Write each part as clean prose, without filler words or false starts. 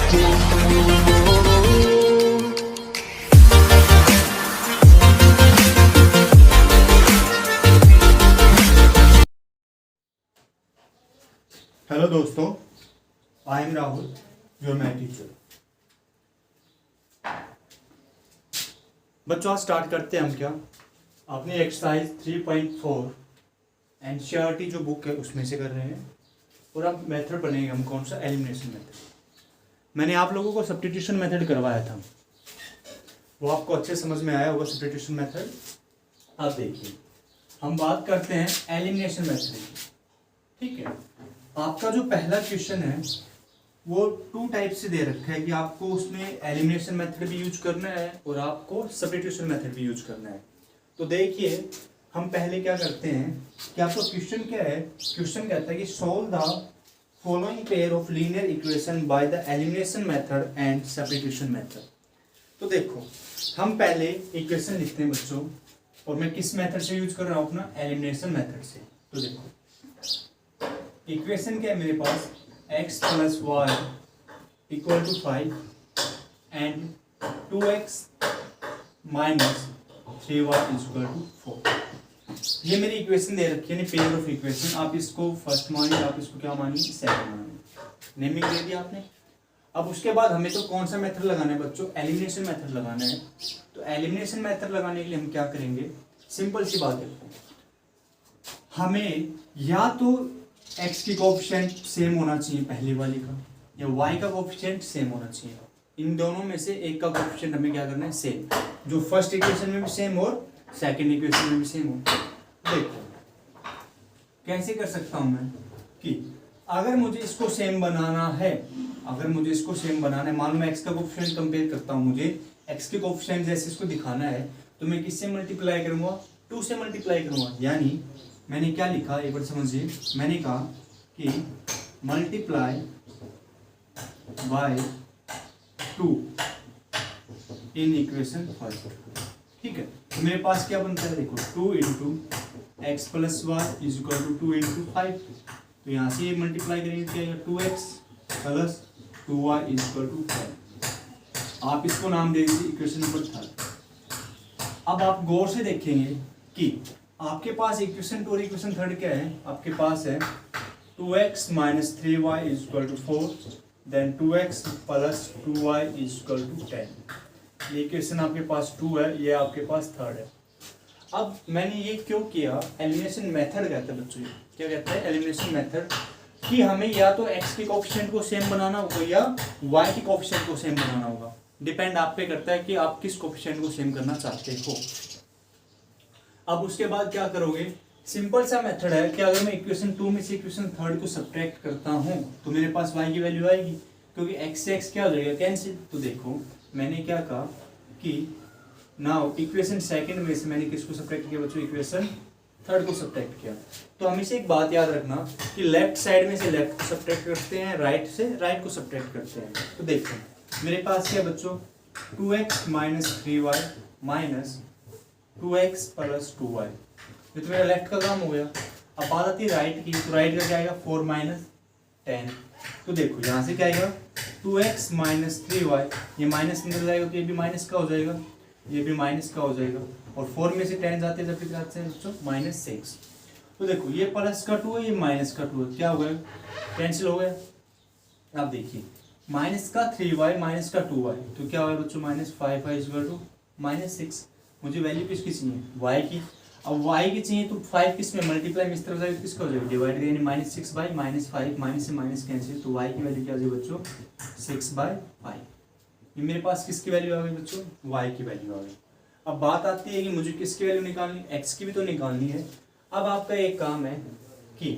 Hello दोस्तों, I am Rahul, your math teacher. बच्चों आज स्टार्ट करते हैं हम क्या अपनी एक्सरसाइज 3.4 एनसीईआरटी जो बुक है उसमें से कर रहे हैं। और अब मेथड बनेंगे हम कौन सा, एलिमिनेशन मेथड। मैंने आप लोगों को सब्स्टिट्यूशन मेथड करवाया था, वो आपको अच्छे समझ में आया होगा सब्स्टिट्यूशन मेथड। अब देखिए हम बात करते हैं एलिमिनेशन मेथड की, ठीक है। आपका जो पहला क्वेश्चन है वो टू टाइप से दे रखा है कि आपको उसमें एलिमिनेशन मेथड भी यूज करना है और आपको सब्स्टिट्यूशन मेथड भी यूज करना है। तो देखिए हम पहले क्या करते हैं कि आपका क्वेश्चन क्या है, क्वेश्चन कहता है कि solve the following pair of linear equation by the elimination method and substitution method. तो देखो हम पहले इक्वेशन लिखते हैं बच्चों, और मैं किस मेथड से यूज कर रहा हूँ, अपना एलिमिनेशन मेथड से। तो देखो इक्वेशन क्या है मेरे पास, x plus y equal to 5 and 2x minus 3y equal to 4। ये मेरी इक्वेशन दे रखी है, पेयर ऑफ इक्वेशन। आप इसको फर्स्ट मानिए, आप इसको क्या मानिए, सेकंड मानिए। नेमिंग दे दिया आपने। अब उसके बाद हमें तो कौन सा मेथड लगाना है बच्चों, एलिमिनेशन मेथड लगाना है। तो एलिमिनेशन मेथड लगाने के लिए हम क्या करेंगे, सिंपल सी बात है, हमें या तो x की कोएफिशिएंट सेम होना चाहिए पहली वाली का, या y का कोएफिशिएंट सेम होना चाहिए। इन दोनों में से एक का कोएफिशिएंट हमें क्या करना है, सेम, जो फर्स्ट इक्वेशन में भी सेम और सेकंड इक्वेशन में भी सेम हो। देखो कैसे कर सकता हूं मैं कि अगर मुझे इसको सेम बनाना है, मान लो मैं x का कोएफिशिएंट कंपेयर करता हूं, मुझे x के कोएफिशिएंट जैसे इसको दिखाना है, तो मैं किससे मल्टीप्लाई करूंगा, 2 से मल्टीप्लाई करूंगा। यानी मैंने क्या लिखा एक बार समझिए, मैंने कहा कि multiply by 2 in equation first, ठीक है। तो मेरे पास क्या बनता है, देखो 2 into x plus y is equal to 2 into 5। तो यहाँ से ये मल्टीप्लाई करेंगे क्या, 2x plus 2y is equal to 5। आप इसको नाम दे दीजिए इक्वेशन नंबर 3। अब आप गौर से देखेंगे कि आपके पास इक्वेशन 2 और इक्वेशन 3 क्या है, आपके पास है 2x minus 3y is equal to 4, then 2x plus 2y is equal to 10। ये इक्वेशन आपके पास 2 है, ये आपके पास 3 है। अब मैंने ये क्यों किया, एलिमिनेशन मेथड कहता है बच्चों, क्या कहता है एलिमिनेशन मेथड, कि हमें या तो x के कोएफिशिएंट को सेम बनाना होगा या y के कोएफिशिएंट को सेम बनाना होगा। डिपेंड आप पे करता है कि आप किस कोएफिशिएंट को सेम करना चाहते हो। अब उसके बाद क्या करोगे, सिंपल सा मेथड है कि अगर मैं इक्वेशन 2 में से इक्वेशन 3 को सब्ट्रैक्ट करता हूं तो मेरे पास y की वैल्यू आएगी, क्योंकि x से x क्या हो जाएगा, कैंसिल। तो देखो मैंने क्या कहा कि नाउ इक्वेशन सेकंड में से मैंने किसको सब्ट्रैक्ट किया बच्चों, इक्वेशन 3 को सब्ट्रैक्ट किया। तो हमेशा एक बात याद रखना कि लेफ्ट साइड में से लेफ्ट को सब्ट्रैक्ट करते हैं, राइट से राइट को सब्ट्रैक्ट करते हैं। तो देखो मेरे पास क्या बच्चों, 2x minus 3y minus 2x plus 2y, ये तो मेरा लेफ्ट का काम हो गया। अब बात आती है राइट की, तो राइट का क्या आएगा, 4 माइनस 10। तो देखो यहाँ से क्या आएगा, 2x माइनस 3y, ये माइनस अंदर जाएगा तो ये भी माइनस का हो जाएगा, ये भी माइनस का हो जाएगा, और 4 में से 10 जाते हैं जब जाते हैं बच्चों माइनस 6। तो देखो ये प्लस का 2 है, ये माइनस का 2 है, क्या हो गया, कैंसिल हो गया। अब देखिए माइनस का 3y माइनस का 2y, तो क्या होगा बच्चों, minus 5y equal to minus 6। मुझे वैल्यू किसकी चाहिए, y की। अब y की चाहिए तो 5 किस में मल्टीप्लाई में इस तरफ जाएगा, किसका हो जाएगा, डिवाइड, यानी माइनस 6 बाई माइनस 5, माइनस से माइनस कैंसिल, तो y की वैल्यू क्या आ जाएगी बच्चों, 6/5। ये मेरे पास किसकी वैल्यू आ गई बच्चों, y की वैल्यू आ गई। अब बात आती है कि मुझे किसकी वैल्यू निकालनी, x की भी तो निकालनी है। अब आपका एक काम है कि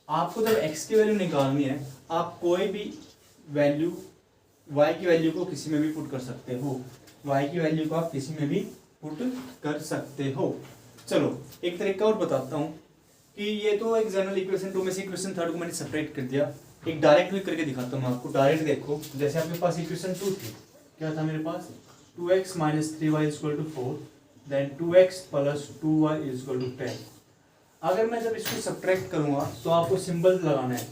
आपको जब x की वैल्यू निकालनी है, आप कोई भी वैल्यू y की वैल्यू को किसी में भी पुट कर सकते हो, y की वैल्यू को आप किसी में भी पुट कर सकते हो। चलो एक तरीका और बताता हूँ कि ये तो एक जनरल इक्वेशन 2 में से इक्वेशन 3 को मैंने सेपरेट कर दिया, एक डायरेक्ट भी करके दिखाता हूँ आपको। डायरेक्ट देखो, जैसे आपके पास इक्वेशन 2 थी, क्या था मेरे पास, 2x minus 3y equal to 4, then 2x plus 2y equal to 10। अगर मैं जब इसको सब्ट्रैक्ट करूंगा तो आपको सिंबल लगाना है,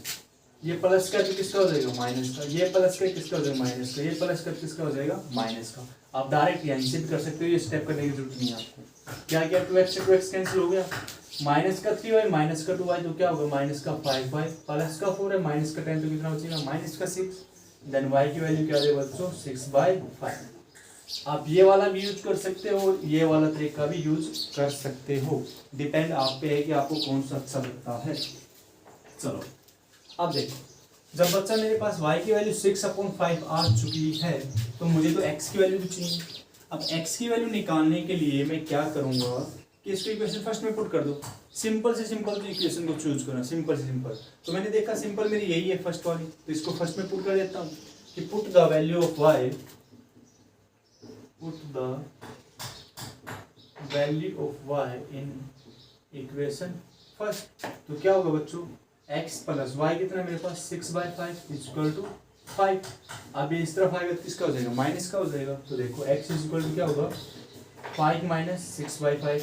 ये प्लस का तो किसका हो जाएगा माइनस का, ये प्लस का किसका हो जाएगा माइनस का, ये प्लस का किसका हो जाएगा माइनस का। आप डायरेक्ट यहीं से भी कर सकते हो, ये स्टेप करने की जरूरत नहीं है आपको। क्या क्या 2x से 2x कैंसिल हो गया, माइनस का 3y माइनस का 2y तो क्या होगा माइनस का 5y, प्लस का 4 है माइनस का 10 तो कितना बचेगा माइनस का 6। देन y की वैल्यू क्या है बच्चों 6/5। आप ये वाला भी यूज कर सकते हो और ये वाला तरीका भी यूज कर सकते हो, डिपेंड आप पे है कि आपको कौन सा अच्छा लगता है। चलो अब देखो, जब बच्चा मेरे पास y की वैल्यू 6/5 आ चुकी है तो मुझे तो x की वैल्यू भी चाहिए। अब x की वैल्यू निकालने के लिए मैं क्या करूंगा कि इसको इक्वेशन फर्स्ट में पुट कर दो। सिंपल से सिंपल तो इक्वेशन को चूज करना, सिंपल से सिंपल। तो मैंने देखा सिंपल मेरी यही है फर्स्ट वाली, तो इसको फर्स्ट में पुट कर देता हूँ कि put the value of y, put the value of y in equation first. तो क्या होगा बच्चों x प्लस वाई कितना मेरे पास 6/5 इक्वल टू 5। अब ये इस तरफ आएगा तो किसका हो जाएगा माइनस का हो जाएगा। तो देखो x इक्वल टू क्या होगा 5 माइनस 6/5।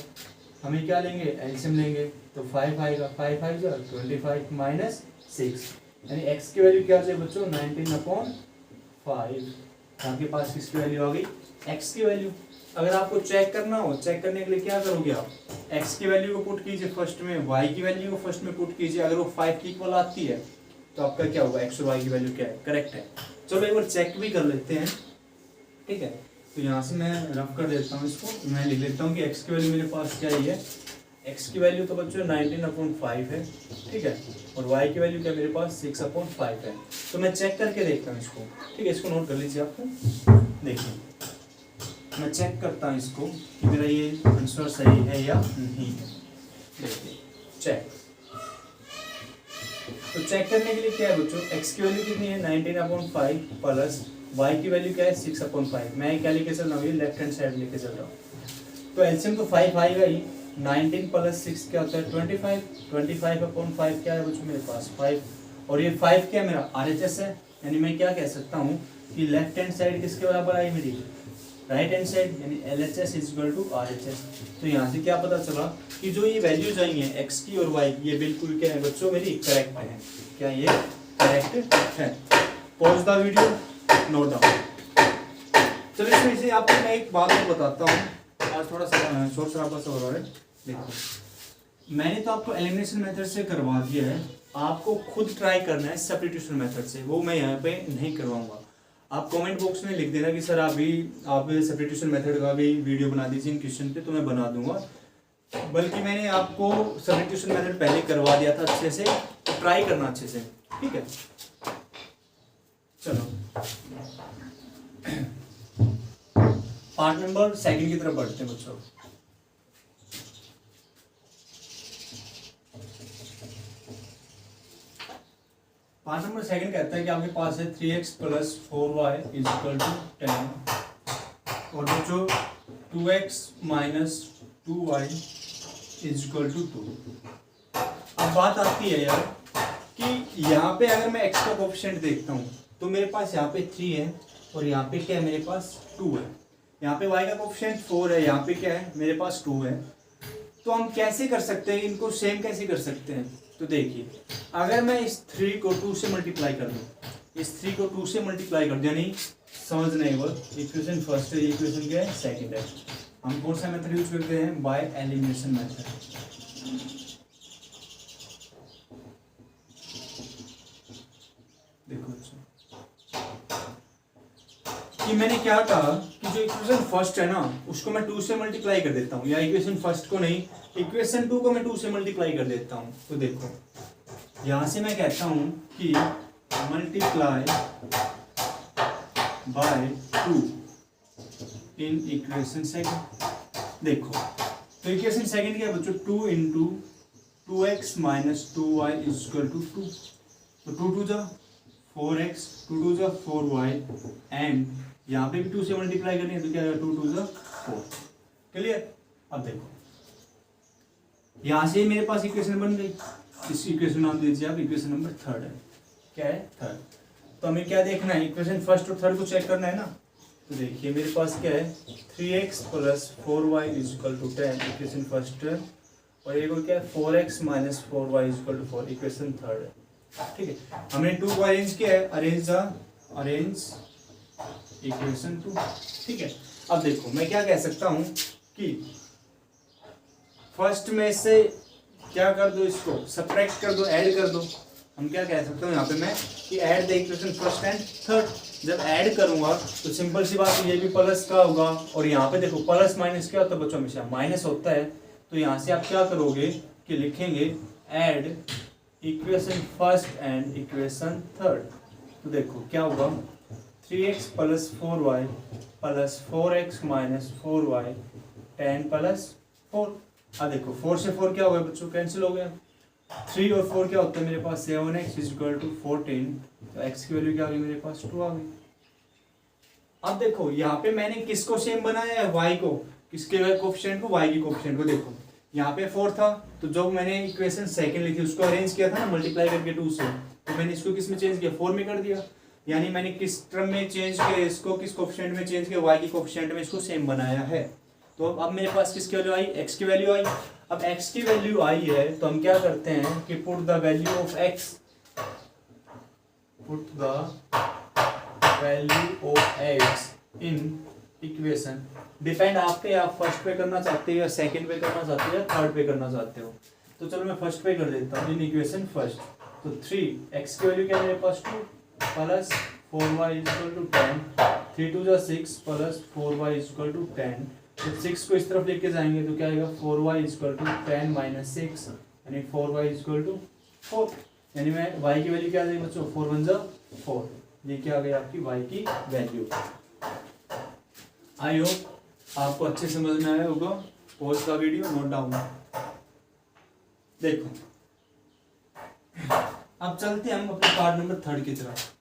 हमें क्या लेंगे एलसीएम लेंगे तो 5 आएगा, 5 आएगा 25 माइनस 6, यानी x की वैल्यू क्या आ जाएगी बच्चों 19/5। आपके पास किसकी वैल्यू आ गई x की वैल्यू। अगर आपको चेक करना हो, चेक करने के लिए क्या करोगे आप x की वैल्यू को पुट कीजिए फर्स्ट में, y की वैल्यू को फर्स्ट में पुट कीजिए। अगर वो 5 की इक्वल आती है तो आपका क्या होगा x और y की वैल्यू क्या है करेक्ट है। चलो एक बार चेक भी कर लेते हैं, ठीक है। तो यहाँ से मैं रफ कर देता हूँ इसको, मैं लिख लेता हूँ कि x की वैल्यू मेरे पास क्या ही है, x की वैल्यू तो बच्चों 19/5 है, ठीक है, और y की वैल्यू क्या मेरे पास 6/5 है। तो मैं चेक करके देखता हूँ इसको, ठीक है, इसको नोट कर लीजिए आपको। देखिए मैं चेक करता हूँ इसको कि मेरा ये आंसर सही है या नहीं है। देखिए चेक, तो चेक करने के लिए क्या है बच्चों x की वैल्यू कितनी है 19/5 प्लस y की वैल्यू क्या है 6/5। मैं क्या लेके चल रहा हूँ ये लेफ्ट हैंड साइड लेके चल रहा हूँ। तो एलसीएम तो 5 आएगा ही, 19 प्लस 6 क्या होता है 25, 25/5 क्या है बच्चों मेरे पास 5, और ये 5 क्या मेरा RHS है, यानी मैं क्या कह सकता हूँ कि लेफ्ट हैंड साइड किसके बराबर आई मेरी राइट हैंड साइड, यानी LHS इक्वल टू RHS। तो यहाँ से क्या पता चला कि जो ये वैल्यूज आई हैं x की और y की, ये बिल्कुल क्या है बच्चों मेरी करेक्ट है। क्या ये करेक्ट है। Pause the video, note down. चलो इसमें से आपको मैं एक बात और बताता हूँ, आज थोड़ा सा शोर शराबा सा हो रहा है। देखो मैंने तो आपको एलिमिनेशन मेथड से करवा दिया है, आपको खुद ट्राई करना है सब्स्टिट्यूशन मेथड से, वो मैं यहाँ पे नहीं करवाऊंगा। आप कमेंट बॉक्स में लिख देना कि सर आप सब्स्टिट्यूशन मेथड का भी वीडियो बना दीजिए इन क्वेश्चन पे, तो मैं बना दूंगा। बल्कि मैंने आपको सब्स्टिट्यूशन मेथड पहले करवा दिया था अच्छे से, तो ट्राई करना अच्छे से, ठीक है। चलो पार्ट नंबर सेकंड की तरफ बढ़ते हैं बच्चों। पार्ट नंबर सेकंड कहता है कि आपके पास है 3x plus 4y equal to 10 और बच्चों 2x minus 2y equal to 2। अब बात आती है यार कि यहाँ पे अगर मैं x का कोएफिशिएंट देखता हूँ तो मेरे पास यहाँ पे 3 है और यहाँ पे क्या है मेरे पास 2 है। यहाँ पे y का कोएफिशिएंट 4 है, यहाँ पे क्या है मेरे पास 2 है। तो हम कैसे कर सकते हैं, इनको सेम कैसे कर सकते हैं। तो देखिए अगर मैं इस 3 को 2 से मल्टीप्लाई कर दूं, इस 3 को 2 से मल्टीप्लाई कर दूं, यानी समझने को इक्वेशन फर्स्ट है, इक्वेशन क्या है सेकंड है। हम कौन सा मेथड यूज करते हैं बाय एलिमिनेशन मेथड। देखो कि मैंने क्या कहा कि जो इक्वेशन फर्स्ट है ना उसको मैं 2 से मल्टीप्लाई कर देता हूँ, या इक्वेशन फर्स्ट को नहीं इक्वेशन 2 को मैं 2 से मल्टीप्लाई कर देता हूँ। तो देखो यहाँ से मैं कहता हूँ कि multiply by 2 in equation second. देखो तो इक्वेशन सेकंड क्या है बच्चों 2 into 2x minus 2y equal to 2। तो 2 2 जा 4x 2 2 जा 4y एंड यहाँ पे भी 2 से मल्टीप्लाई करनी है तो क्या 2 2 जा 4। क्लियर। अब देखो यहाँ से मेरे पास इक्वेशन बन गई, इस इक्वेशन नाम दीजिए आप इक्वेशन नंबर 3 है। क्या है 3। तो हमें क्या देखना है इक्वेशन फर्स्ट और थर्ड को चेक करना है ना। तो देखिए मेरे पास क्या है 3x plus 4y equal to 10 equation first, और एक और क्या है 4x minus 4y equal to 4 equation third है। ठीक है, हमने 2 को अरेंज किया है, अरेंज इक्वेशन 2। ठीक है, अब देखो मैं क्या कह सकता हूं कि फर्स्ट में से क्या कर दो, इसको सब्ट्रैक्ट कर दो, ऐड कर दो। हम क्या कह सकते हो यहाँ पे मैं कि add the equation first and third. जब ऐड करूंगा तो सिंपल सी बात, ये भी प्लस का होगा और यहाँ पे देखो प्लस माइनस क्या होता है बच्चों, हमेशा माइनस होता है। तो यहाँ से आप क्या करोगे कि लिखेंगे add equation first and equation third. तो देखो क्या होगा, 3x plus 4y plus 4x minus 4y 10 plus 4। अब देखो 4 से 4 क्या हो गया बच्चों, कैंसिल हो गया। 3 और 4 क्या होता है मेरे पास, 7x इक्वल टू 14। तो x की वैल्यू क्या आ गई मेरे पास, 2 आ गई। अब देखो यहाँ पे मैंने किसको सेम बनाया है, y को, किसके कोफिशिएंट को, y की कोफिशिएंट को। देखो यहाँ पे 4 था, तो जब मैंने इक्वेशन सेकंड लिखी उसको अरेंज किया था ना मल्टीप्लाई करके 2 से, तो मैंने इसको किस में चेंज किया, 4 में कर दिया। यानी मैंने किस टर्म में चेंज किया इसको, किस कोफिशिएंट में चेंज किया, y की कोफिशिएंट में इसको सेम बनाया है। तो अब मेरे पास किसकी वैल्यू आई, x की वैल्यू आई। अब x की वैल्यू आई है तो हम क्या करते हैं कि put the value of x, put the value of x in equation. Depend आप पे, आप फर्स्ट पे करना चाहते हो या सेकंड पे करना चाहते हो या थर्ड पे करना चाहते हो। तो चलो मैं फर्स्ट पे कर देता हूँ, इन इक्वेशन फर्स्ट। तो 3x की वैल्यू क्या है मेरे पास, 2 plus 4y equal to 10, 3 2 6 plus 4y equal to 10। तो 6 को इस तरफ लेके जाएंगे तो क्या आएगा, 4y इक्वल टू 10 माइनस 6 यानी 4y इक्वल टू 4। यानी मैं y की वैल्यू क्या आ जाएगी बच्चों, 4 1 जा 4। ये क्या आ गई आपकी y की वैल्यू। आई होप आपको अच्छे समझ में आया होगा। पॉज का वीडियो, नोट डाउन। देखो अब चलते हैं हम अपने पार्ट नंबर 3 की तरफ।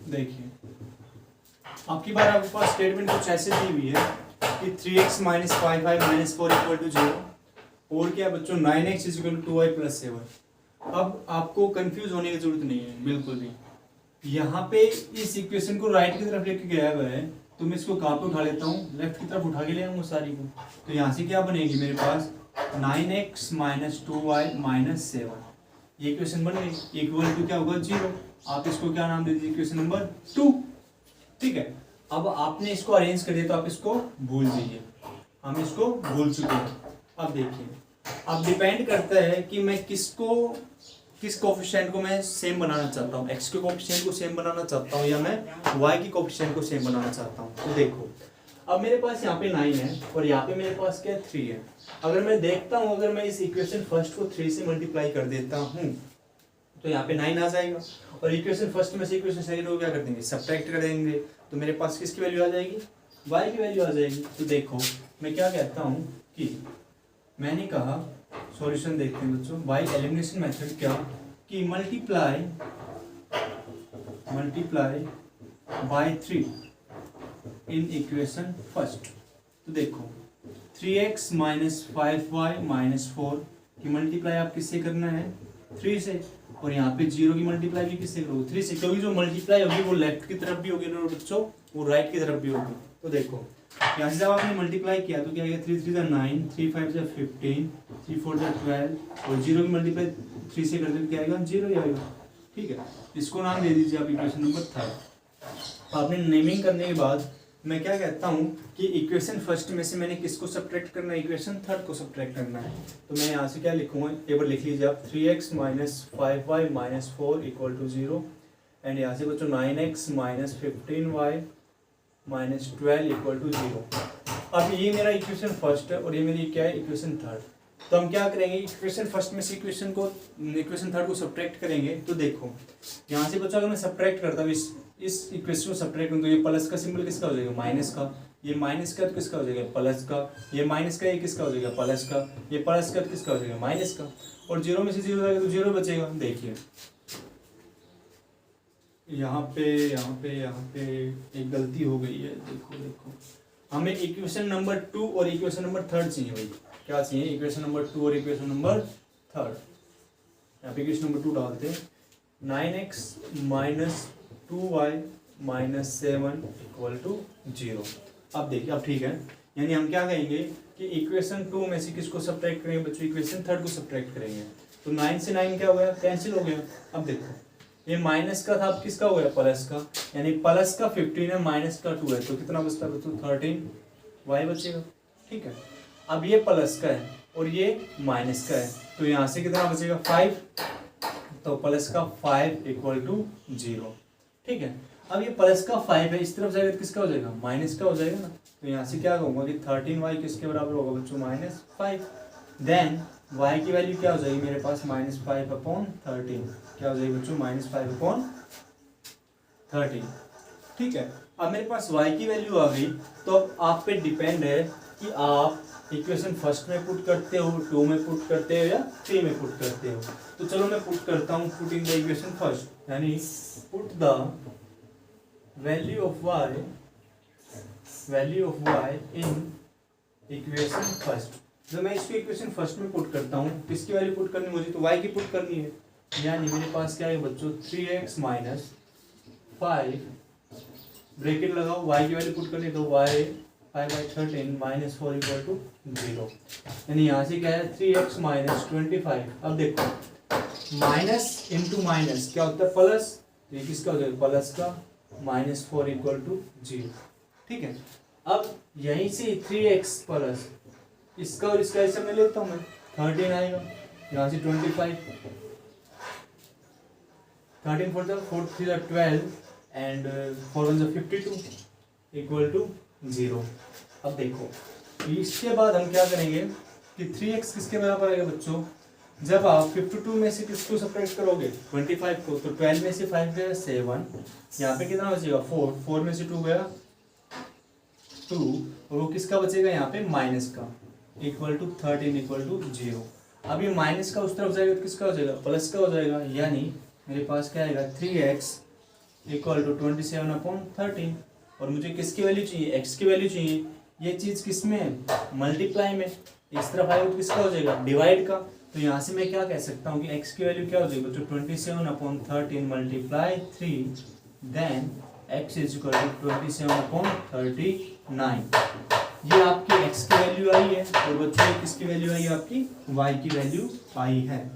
देखिए आपकी बार आपके पास स्टेटमेंट कुछ ऐसे दी हुई है कि 3x minus 5y minus 4 equal to 0 और क्या बच्चों 9x equal to 2y plus 7। अब आपको कंफ्यूज होने की जरूरत नहीं है बिल्कुल भी। यहाँ पे इस इक्वेशन को राइट की तरफ लेके गया हुआ है, तो मैं इसको कहाँ पे उठा लेता हूँ, लेफ्ट की तरफ उठा के ले आऊँगा सारी को। तो यहाँ से क्या बनेगी मेरे पास, 9x माइनस 2y माइनस 7। ये इक्वेशन बन गई, इक्वल टू क्या होगा, 0। आप इसको क्या नाम दे दीजिए, इक्वेशन नंबर 2। ठीक है, अब आपने इसको अरेंज कर दिया तो आप इसको भूल दीजिए, हम इसको भूल चुके हैं। अब देखिए, अब डिपेंड करता है कि मैं किस कोफिशिएंट को मैं सेम बनाना चाहता हूँ, x के कोफिशिएंट को सेम बनाना चाहता हूँ या मैं y की कोफिशिएंट को सेम बनाना चाहता हूँ। तो देखो अब मेरे पास यहाँ पे 9 है और यहाँ पे मेरे पास क्या 3 है। अगर मैं देखता हूँ, अगर मैं इस इक्वेशन फर्स्ट को 3 से मल्टीप्लाई कर देता हूँ तो यहाँ पे 9 आ जाएगा और इक्वेशन फर्स्ट में से इक्वेशन सेकंड को क्या कर देंगे, सब्ट्रैक्ट कर देंगे। तो मेरे पास किसकी वैल्यू आ जाएगी, y की वैल्यू आ जाएगी। तो देखो मैं क्या कहता हूँ कि मैंने कहा सॉल्यूशन देखते हैं बच्चों, बाय एलिमिनेशन मेथड क्या कि multiply by 3 in equation first. तो देखो 3x माइनस 5y माइनस 4 की मल्टीप्लाई आप किससे करना है, 3 से। और यहाँ पे 0 की मल्टीप्लाई भी किससे करोगे, 3 से, क्योंकि जो मल्टीप्लाई होगी वो लेफ्ट की तरफ भी होगी ना बच्चों, वो राइट की तरफ भी होगी। तो देखो यहाँ से जब आपने मल्टीप्लाई किया तो क्या आएगा, 3 3 9, 3 5 15, 3 4 12 और 0 की मल्टीप्लाई 3 से कर दे क्या आएगा, 0 ही आएगा। ठीक है, इसको नाम दे दीजिए आप इक्वेशन नंबर 3। आपने नेमिंग करने के बाद मैं क्या कहता हूँ कि इक्वेशन फर्स्ट में से मैंने किसको सब्ट्रैक्ट करना है, इक्वेशन थर्ड को सब्ट्रैक्ट करना है। तो मैं यहाँ से क्या लिखूंगा, एक बार लिख लीजिए आप, 3x minus 5y minus 4 equal to 0 and यहाँ से बच्चों 9x minus 15y minus 12 equal to 0। अब ये मेरा इक्वेशन फर्स्ट है और ये मेरी क्या है, इक्वेशन थर्ड। तो हम क्या करेंगे, इक्वेशन फर्स्ट में से इक्वेशन थर्ड को सब्ट्रैक्ट करेंगे। तो देखो यहाँ से बच्चों अगर मैं सब्ट्रैक्ट करता हूँ इस इक्वेशन को सब्ट्रैक्ट करूँ तो ये प्लस का सिंबल किसका हो जाएगा, माइनस का। ये माइनस का तो किसका हो जाएगा प्लस का, ये माइनस का ये किसका हो जाएगा प्लस का, ये प्लस का तो किसका हो जाएगा माइनस का, और जीरो में से जीरो जाएगा तो जीरो बचेगा। देखिए यहाँ पे एक गलती हो गई है, देखो हमें इक्वेशन नंबर 2 और इक्वेशन नंबर 3 चाहिए भाई। क्या चाहिए? इक्वेशन नंबर 2 और इक्वेशन नंबर 3। यहाँ पे इक्वेशन नंबर 2 डालते हैं, 9x minus 2y minus 7 equal to 0। अब देखिए, अब ठीक है, यानी हम क्या कहेंगे कि इक्वेशन 2 में से किसको सब्ट्रैक्ट करेंगे बच्चों? इक्वेशन 3 को सब्ट्रैक्ट करेंगे। तो 9 से 9 क्या हो गया? कैंसिल हो गया। अब देखो ये माइनस का था, अब किसका हो गया? प्लस का, यानी प्लस का 15 है, माइनस का 2 है, तो कितना बचता है बच्चों? 13y बचेगा। ठीक है, अब ये प्लस का है और ये माइनस का है, तो यहाँ से कितना बचेगा? 5, तो प्लस का 5 इक्वल टू 0। ठीक है, अब ये प्लस का 5 है, इस तरफ जाएगा तो किसका हो जाएगा? माइनस का हो जाएगा ना। तो यहाँ से क्या कहूँगा कि 13y किसके बराबर होगा बच्चों? -5। देन y की वैल्यू क्या हो जाएगी मेरे पास? -5/13। क्या हो जाएगी बच्चों? -5/13। ठीक है, अब मेरे पास y की वैल्यू आ गई, तो अब आप पे डिपेंड है कि आप इक्वेशन फर्स्ट में पुट करते हो, 2 में पुट करते हो या 3 में पुट करते हो। तो चलो मैं पुट करता हूँ, put in the equation first, यानी put the value of y in equation first. जब मैं इसको इक्वेशन फर्स्ट में पुट करता हूँ, किसकी वैल्यू पुट करनी मुझे? तो y की पुट करनी है, यानी मेरे पास क्या है बच्चों? 3x माइनस 5 ब्रैकेट लगाओ, y की वैल्यू पुट करनी है, तो y 5/13 माइनस 4 इक्वल टू 0। यानी यहाँ से क्या है? 3x minus 25। अब देखो माइनस इंटू माइनस क्या होता है? प्लस, ये किसका हो जाएगा? प्लस का, -4 इक्वल टू 0। ठीक है, अब यहीं से 3x प्लस इसका और इसका हिस्सा में लेता हूँ मैं, 13 आएगा, यहाँ से 25, 13 4 3 12 एंड 4 1 52 इक्वल टू 0। अब देखो इसके बाद हम क्या करेंगे कि 3x किसके बराबर आएगा बच्चों? जब आप 52 में से किसको सब्ट्रैक्ट करोगे? 25 को, तो 12 में से 5 गया 7, यहाँ पे कितना बचेगा? 4 में से 2 गया 2, और वो किसका बचेगा यहाँ पे? माइनस का, इक्वल टू 13 इक्वल टू 0। अब ये माइनस का उस तरफ जाएगा तो किसका हो जाएगा? प्लस का हो जाएगा, यानी मेरे पास क्या आएगा? 3x equal to 27/13। और मुझे किसकी वैल्यू चाहिए? x की वैल्यू चाहिए। ये चीज़ किस में है? मल्टीप्लाई में। इस तरफ आएगा तो किसका हो जाएगा? डिवाइड का। तो यहाँ से मैं क्या कह सकता हूँ कि x की वैल्यू क्या हो जाएगी? तो 27/13 multiply 3, then x is equal to 27/39। ये आपकी x की वैल्यू आई है, और बच्चों किसकी वैल्यू आई है? आपकी y की वैल्यू आई है।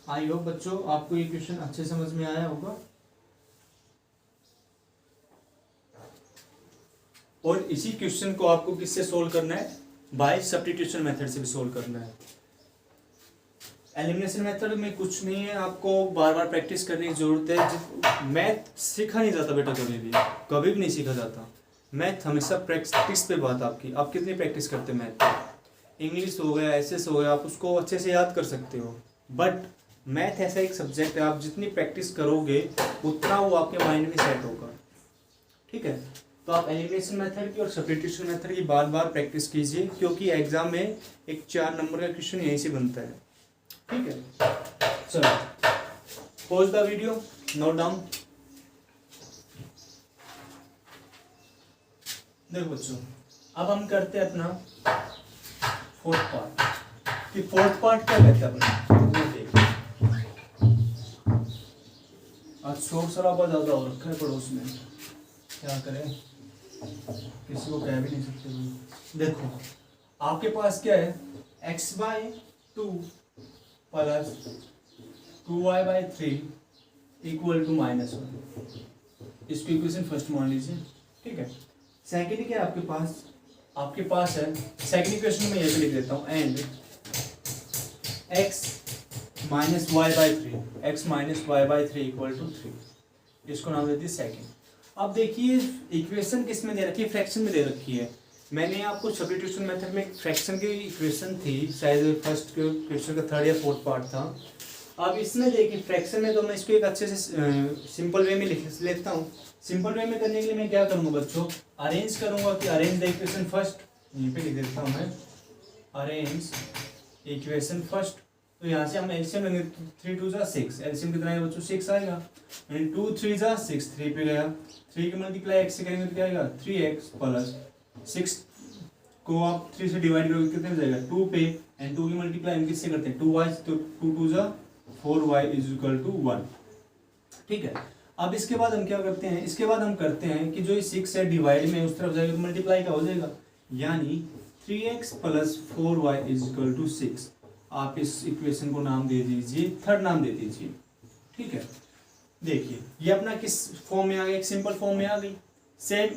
आई होप बच्चों आपको ये क्वेश्चन अच्छे समझ में आया होगा। और इसी क्वेश्चन को आपको किससे सोल्व करना है? बाय सब्स्टिट्यूशन मेथड से भी सोल्व करना है। एलिमिनेशन मेथड में कुछ नहीं है, आपको बार बार प्रैक्टिस करने की जरूरत है। मैथ सीखा नहीं जाता बेटा, कभी भी नहीं सीखा जाता। मैथ हमेशा प्रैक्टिस पे बात आपकी। आप कितनी प्रैक्टिस करते हैं मैथ? इंग्लिश हो गया, एसएस हो गया, आप उसको अच्छे से याद कर सकते हो, बट मैथ ऐसा एक सब्जेक्ट है, आप जितनी प्रैक्टिस करोगे उतना वो आपके माइंड में सेट होगा। ठीक है, तो आप एलिमिनेशन मेथड की और सब्स्टिट्यूशन मेथड की बार बार प्रैक्टिस कीजिए, क्योंकि एग्जाम में एक 4 नंबर का क्वेश्चन यहीं से बनता है। ठीक है, चलो pause the video, note down. देखो बच्चों, अब हम करते हैं अपना फोर्थ पार्ट। कि फोर्थ पार्ट क्या कहते हैं अपना? आज शोर शराबा ज्यादा हो रखा है पड़ोस में, क्या करें, किसी को कह भी नहीं सकते। देखो आपके पास क्या है? x/2 plus 2y/3 equal to -1। इसको इक्वेशन फर्स्ट मान लीजिए। ठीक है, सेकेंड क्या है आपके पास? आपके पास है सेकेंड इक्वेशन में ये भी लिख देता हूँ, and x minus y/3 equal to 3। इसको नाम देती है सेकेंड। अब देखिए इक्वेशन किस में दे रखी है? फ्रैक्शन में दे रखी है। मैंने आपको सब्स्टिट्यूशन मेथड में फ्रैक्शन की इक्वेशन थी, शायद फर्स्ट क्वेश्चन का 3rd या 4th पार्ट था, अब इसमें देखिए फ्रैक्शन में तो मैं इसको एक अच्छे से सिंपल वे में लिख लेता हूँ। सिंपल वे में करने के लिए मैं क्या करूँगा बच्चों, अरेंज करूँगा कि अरेंज द इक्वेशन फर्स्ट, यहीं पे लिख देता हूँ मैं, अरेंज इक्वेशन फर्स्ट। तो यहाँ से हम एलसीएम लेंगे, 3 2 जा 6, एलसीएम कितना है बच्चों 6 आएगा, यानी 2 3 जा 6, 3 पे गया, 3 की मल्टीप्लाई x से करेंगे तो क्या आएगा 3x प्लस 6 को आप 3 से डिवाइड करोगे कितने हो जाएगा 2 पे, एंड 2 की मल्टीप्लाई हम किससे करते हैं 2y, तो 2 2 जा 4y इज इक्वल टू 1। ठीक है, अब इसके बाद हम क्या करते हैं, इसके बाद हम करते हैं कि जो ये 6 है डिवाइड में उस तरफ जाएगा तो मल्टीप्लाई का हो जाएगा, यानी 3x plus 4y is equal to 6। आप इस इक्वेशन को नाम दे दीजिए, थर्ड नाम दे दीजिए। ठीक है, देखिए ये अपना किस फॉर्म में आ गया, एक सिंपल फॉर्म में आ गई। सेम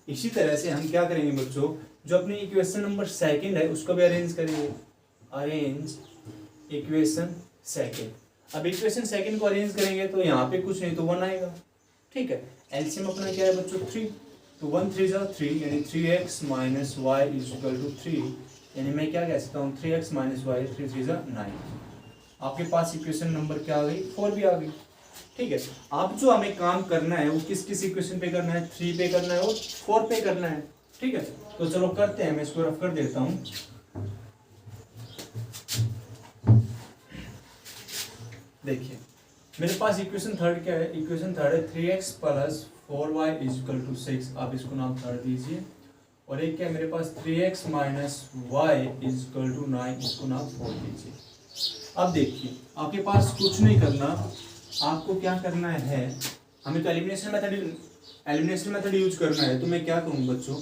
इसी तरह से हम क्या करेंगे बच्चों, जो अपनी इक्वेशन नंबर सेकंड है उसको भी अरेंज करेंगे, अरेंज इक्वेशन सेकंड। अब इक्वेशन सेकंड को अरेंज करेंगे तो यहाँ पे कुछ नहीं तो 1 आएगा। ठीक है, एलसीएम अपना क्या है बच्चों 3, तो 1 3 जा 3, यानी 3x minus y is equal to 3, यानी मैं क्या कह सकता हूँ 3x माइनस वाई, 3 3 जा 9। आपके पास इक्वेशन नंबर क्या आ गई 4 भी आ गई। ठीक है, अब जो हमें काम करना है वो किस किस इक्वेशन पे करना है, 3 पे करना है और 4 पे करना है। ठीक है, तो चलो करते हैं, मैं इसको रफ कर देता हूँ। देखिए मेरे पास इक्वेशन थर्ड क्या है, इक्वेशन थर्ड है 3x plus 4y is equal to 6, आप इसको नाम थर्ड दीजिए। और एक क्या है मेरे पास 3x minus y is equal to 9, इसको नाम 4 दीजिए। अब देखिए आपके पास कुछ नहीं करना, आपको क्या करना है, हमें तो एलिमिनेशन मेथड यूज करना है। तो मैं क्या करूँ बच्चों,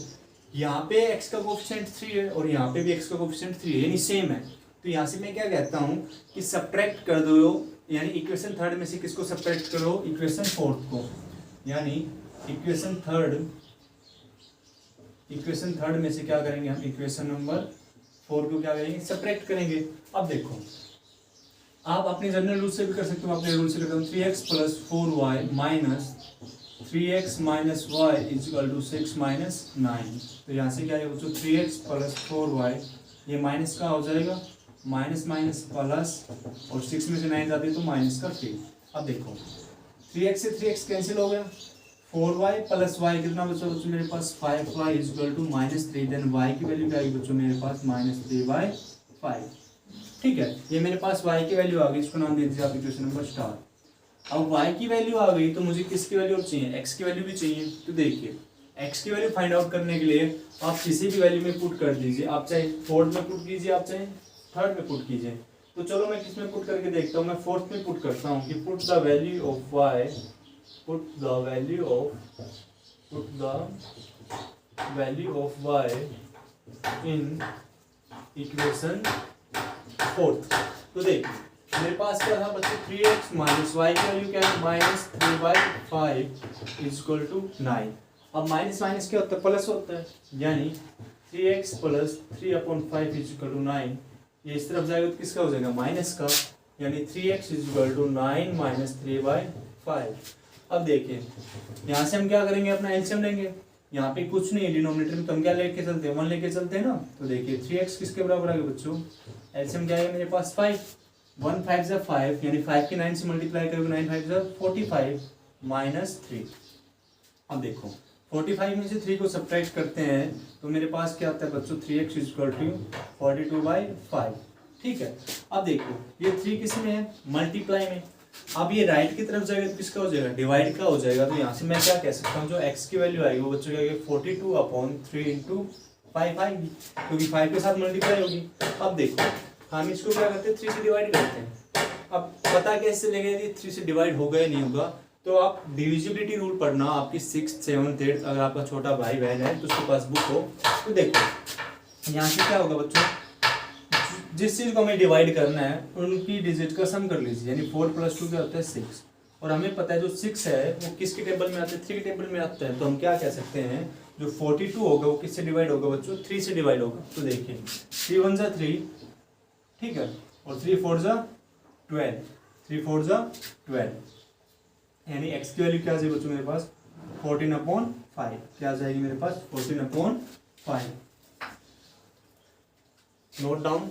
यहाँ पे x का कोफिशिएंट 3 है और यहाँ पे भी x का कोफिशिएंट 3 है, यानी सेम है। तो यहाँ से मैं क्या कहता हूँ कि सब्ट्रैक्ट कर दो, यानी इक्वेशन थर्ड में से किसको सब्ट्रैक्ट करो, इक्वेशन फोर्थ को, यानी इक्वेशन थर्ड में से क्या करेंगे हम, इक्वेशन नंबर 4 को क्या करेंगे सब्ट्रैक्ट करेंगे। अब देखो आप अपने जनरल रूल से भी कर सकते हो, अपने रूल से करता हूँ 3x plus 4y minus 3x minus y is equal to 6 minus 9। तो यहाँ से क्या है बच्चों 3x प्लस 4y, ये माइनस का हो जाएगा, माइनस माइनस प्लस, और 6 में से 9 जाते हैं तो माइनस का 3। अब देखो 3x से 3x कैंसिल हो गया, 4y प्लस y कितना बचा बच्चों मेरे पास 5y is equal to minus 3, then y की वैल्यू क्या आएगी बच्चों मेरे पास माइनस 3/5। ठीक है, ये मेरे पास y की वैल्यू आ गई, इसको नाम दे दीजिए आप इक्वेशन नंबर स्टार। अब y की वैल्यू आ गई तो मुझे किसकी वैल्यू चाहिए, x की वैल्यू भी चाहिए। तो देखिए x की वैल्यू फाइंड आउट करने के लिए आप किसी भी वैल्यू में पुट कर दीजिए, आप चाहे फोर्थ में पुट कीजिए, आप चाहे थर्ड में पुट कीजिए। तो चलो मैं किस में पुट करके देखता हूँ, मैं फोर्थ में पुट करता हूँ कि put the value of y, put the value of y in equation fourth. तो देख मेरे पास क्या था बच्चों 3x माइनस वाई की वैल्यू क्या है माइनस 3/5 इज इक्वल टू 9। अब माइनस माइनस क्या होता है प्लस होता है, यानी 3x plus 3/5 is equal to 9, ये इस तरफ जाएगा तो किसका हो जाएगा माइनस का, यानी 3x is equal to 9 minus 3/5। अब देखिए यहाँ से हम क्या करेंगे, अपना एलसीएम लेंगे, यहाँ पे कुछ नहीं है डिनोमिनेटर में, तो हम क्या लेके चलते हैं 1 लेके चलते हैं ना। तो देखिए 3x किसके बराबर आ गया बच्चों, एलसीएम क्या है मेरे पास 5, 1 5 जा 5, यानी 5 की 9 से मल्टीप्लाई करोगे 9 5 जा 45 माइनस 3। अब देखो 45 में से 3 को सब्ट्रैक्ट करते हैं तो मेरे पास क्या आता है बच्चों 3x इज इक्वल टू 42/5। ठीक है, अब देखो ये 3 किस में है मल्टीप्लाई में, अब ये राइट की तरफ जाएगा तो किसका हो जाएगा डिवाइड का हो जाएगा। तो यहाँ से मैं क्या कह सकता हूँ, जो x की वैल्यू आएगी वो बच्चों क्या आएगी 42/3 इंटू 5 आएगी, क्योंकि 5 के साथ मल्टीप्लाई होगी। अब देखो हम इसको क्या करते हैं 3 से डिवाइड करते हैं। अब पता कैसे लगेगा यदि 3 से डिवाइड होगा या नहीं होगा, तो आप डिविजिबिलिटी रूल पढ़ना, आपकी 6th 7th 8th अगर आपका छोटा भाई बहन है तो उसके पास बुक हो। तो देखो यहाँ से क्या होगा बच्चों, जिस चीज़ को हमें डिवाइड करना है उनकी डिजिट का सम कर लीजिए, यानी 4 + 2 क्या होता है 6। और हमें पता है जो 6 है वो किसके टेबल में आता है 3 के टेबल में आता है। तो हम क्या कह सकते हैं जो 42 होगा वो किससे डिवाइड होगा बच्चों 3 से डिवाइड होगा। तो देखिए 3 1 जा 3, ठीक है, और 3 4 जा 12, 3 4 जा 12, यानी x की वैल्यू क्या आ जाएगी बच्चों मेरे पास 14/5, क्या आ जाएगी मेरे पास 14/5। Note down.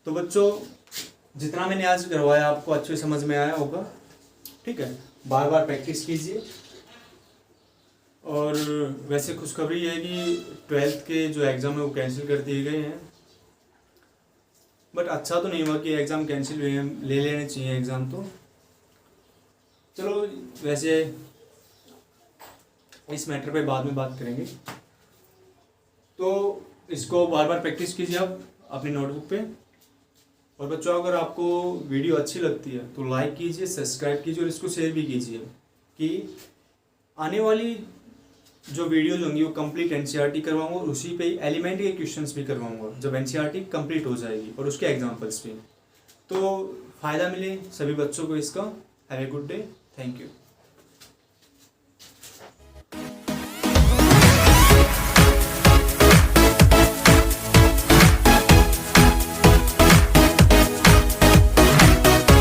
तो बच्चों जितना मैंने आज करवाया आपको अच्छे समझ में आया होगा, ठीक है। बार बार प्रैक्टिस कीजिए। और वैसे खुशखबरी है कि 12th के जो एग्ज़ाम है वो कैंसिल कर दिए गए हैं, बट अच्छा तो नहीं हुआ कि एग्ज़ाम कैंसिल हुए हैं, ले लेने चाहिए एग्ज़ाम। तो चलो वैसे इस मैटर पे बाद में बात करेंगे। तो इसको बार बार प्रैक्टिस कीजिए आप अपनी नोटबुक पे। और बच्चों अगर आपको वीडियो अच्छी लगती है तो लाइक कीजिए, सब्सक्राइब कीजिए और इसको शेयर भी कीजिए कि आने वाली जो वीडियोज होंगी वो कंप्लीट एनसीईआरटी करवाऊंगा और उसी पे एलिमेंट के क्वेश्चंस भी करवाऊंगा जब एनसीईआरटी कंप्लीट हो जाएगी और उसके एग्जांपल्स भी। तो फ़ायदा मिले सभी बच्चों को इसका। Have a good day, thank you.